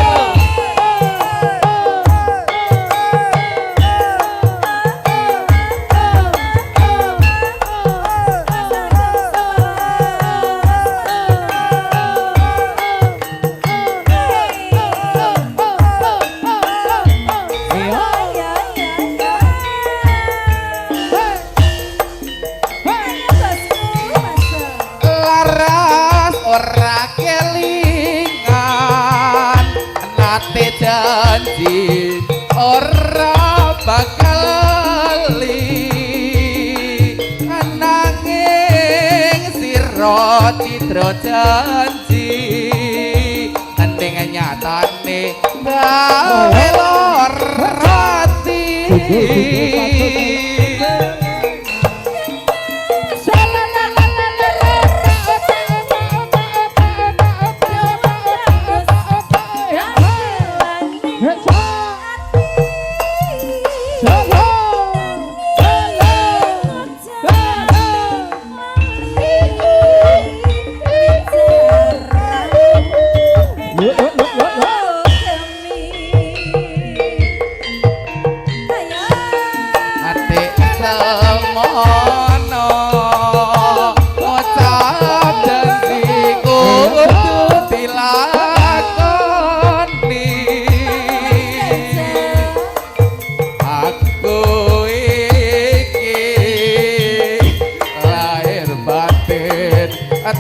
Speaker 8: janji ora bakal nanging sira citra janji ending nyatane gawe lor ati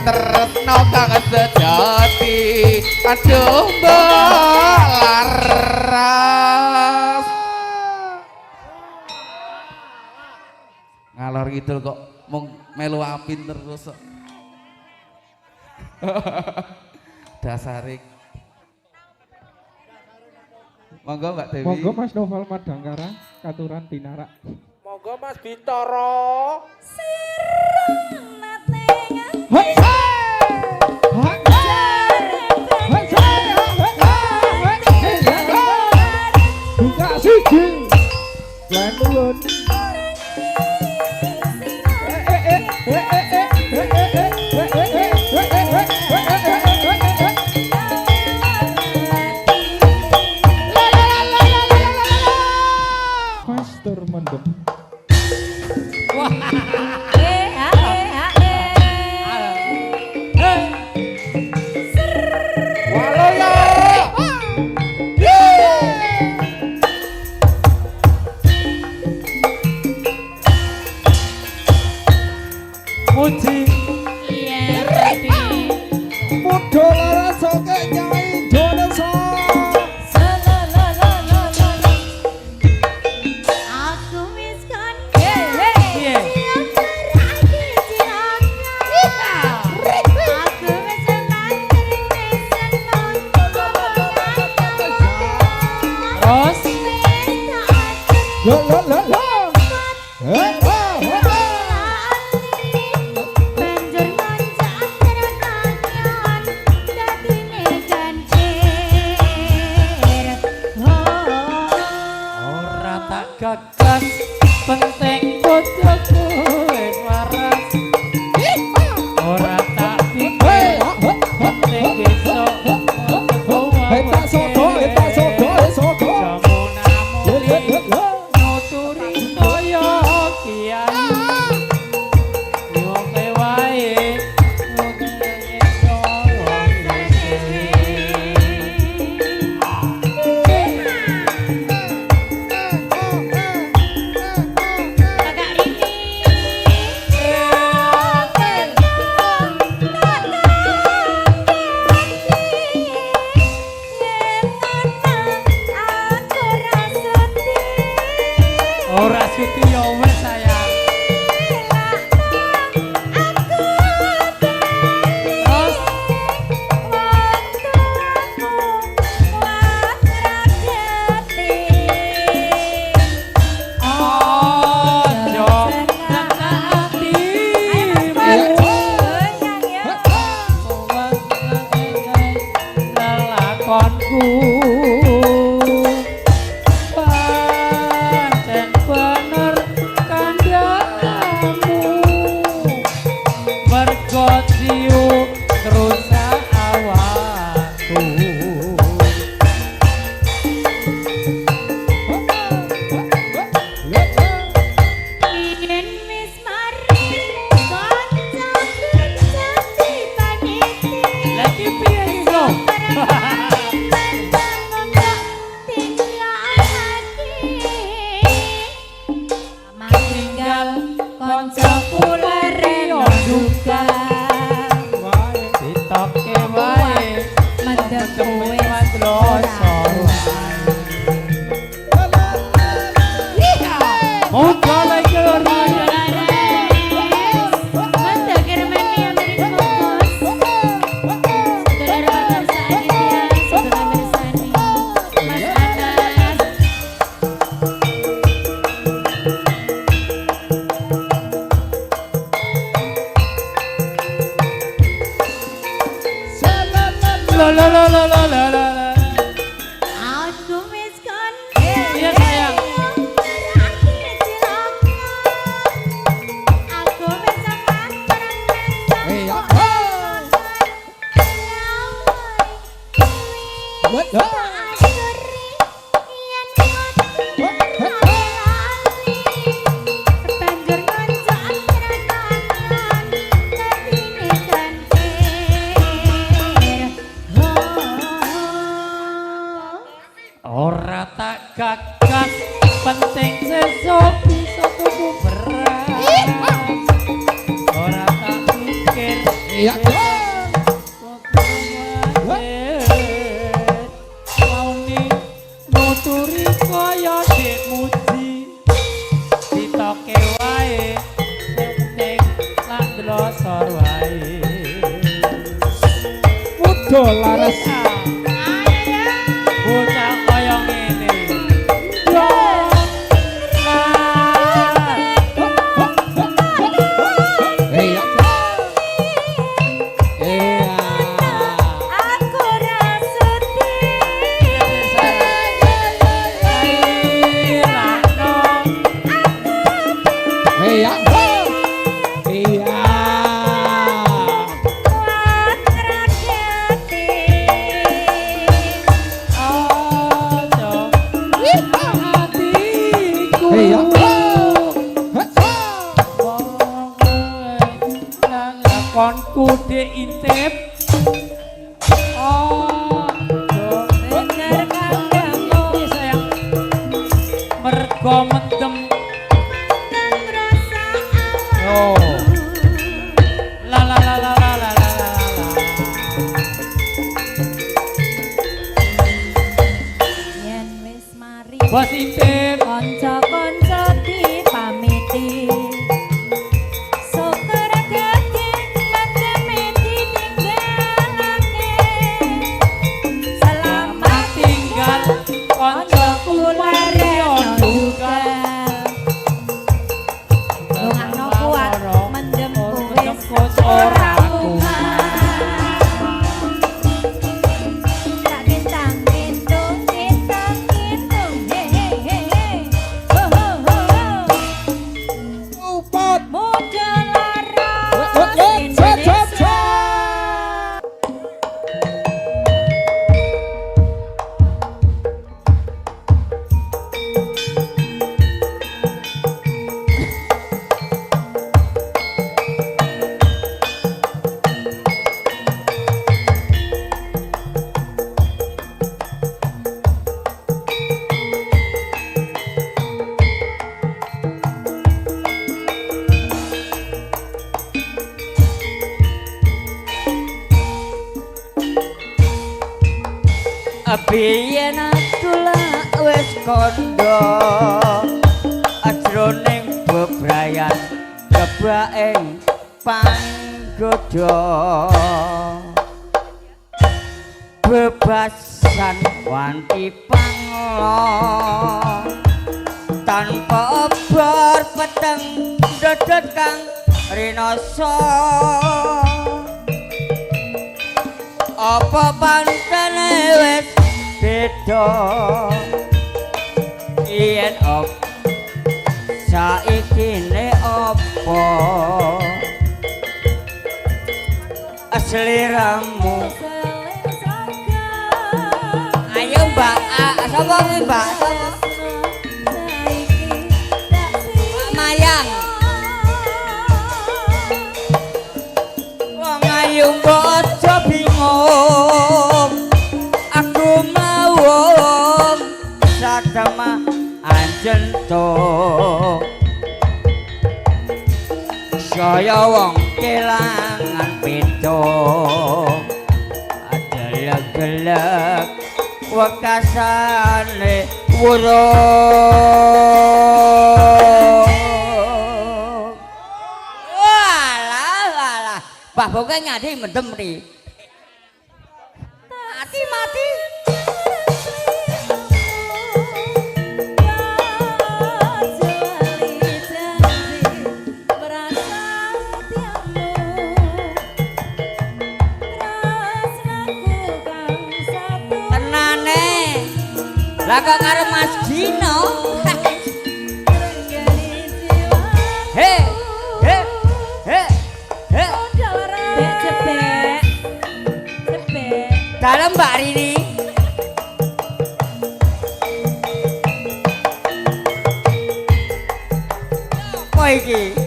Speaker 8: tresno kang sejati aduh Mbak Laras ngalor ngidul kok mung melu apin terus kok dasarik monggo Mbak Dewi
Speaker 9: Monggo Mas Novel Madangkara katuran Tinara.
Speaker 7: Monggo Mas Bintoro.
Speaker 9: Buka siji. Lan nuwun. Pastor mendem.
Speaker 1: Wah.
Speaker 9: Muda laras oke nyai Indonesia.
Speaker 6: Aku wis kon
Speaker 5: Piye?
Speaker 6: Aku wis mantri pesen
Speaker 5: Terus
Speaker 9: Lo lo lo lo.
Speaker 6: banjur ngoncak terkakyan dadine gancir.
Speaker 5: ora tak gagas penting bojoku wis waras. Ora tak pikir penting besok
Speaker 9: Eta sogo, eta sogo, sogo.
Speaker 5: nuturi kaya kiai Yoke wae
Speaker 6: Kakak Rini.
Speaker 5: ora suti yo wis sayang. Terus ojo ngati lelakonku pancen bener kandhamu mergo siu rusak awakku.
Speaker 6: Yen wis mari kanca jati paniti.
Speaker 5: Lagi piye iso?
Speaker 1: Tinggal koncoku leren juga
Speaker 5: Ditoke wae
Speaker 1: mendem kowe
Speaker 5: madroso Muga lagi ora la la la la la la la.
Speaker 6: Aku wis kon
Speaker 5: Iya sayang.
Speaker 6: Aku wis sampean banjur ngoncak terkakyan dadine gancir.
Speaker 5: Ora tak gagas penting sesuk bisa tuku beras. Ora tak pikir Mauni nuturi kaya dik muji ditoke wae penting lan glosor wae.
Speaker 9: Muda laras.
Speaker 5: Bocah kaya ngene. Yo.
Speaker 6: Aku rasuti
Speaker 5: Konku dek intip. Oh,
Speaker 1: bener kandhamu
Speaker 5: sayang. Mergo mendem. Oh. La la la la la la la la la.
Speaker 4: Biyen aku lak wis kandha ajroning bebrayan kebaing panggoda bebasan wanti panglo tanpa obor peteng dodot kang rinoso apa pantene wis beda yen op saiki ne apa seliramu ayo mbak sapa kuwi mbak Mayang wong ayu mbok aja bingung aku mawon sakama anjento saya wong kelangan beda adelek-delek wekasane wurung walah Mbah Boke nyadi mendem ri mati lah kok karo Mas Dino he
Speaker 1: Cepet.
Speaker 4: dalem Mbak Rini apa iki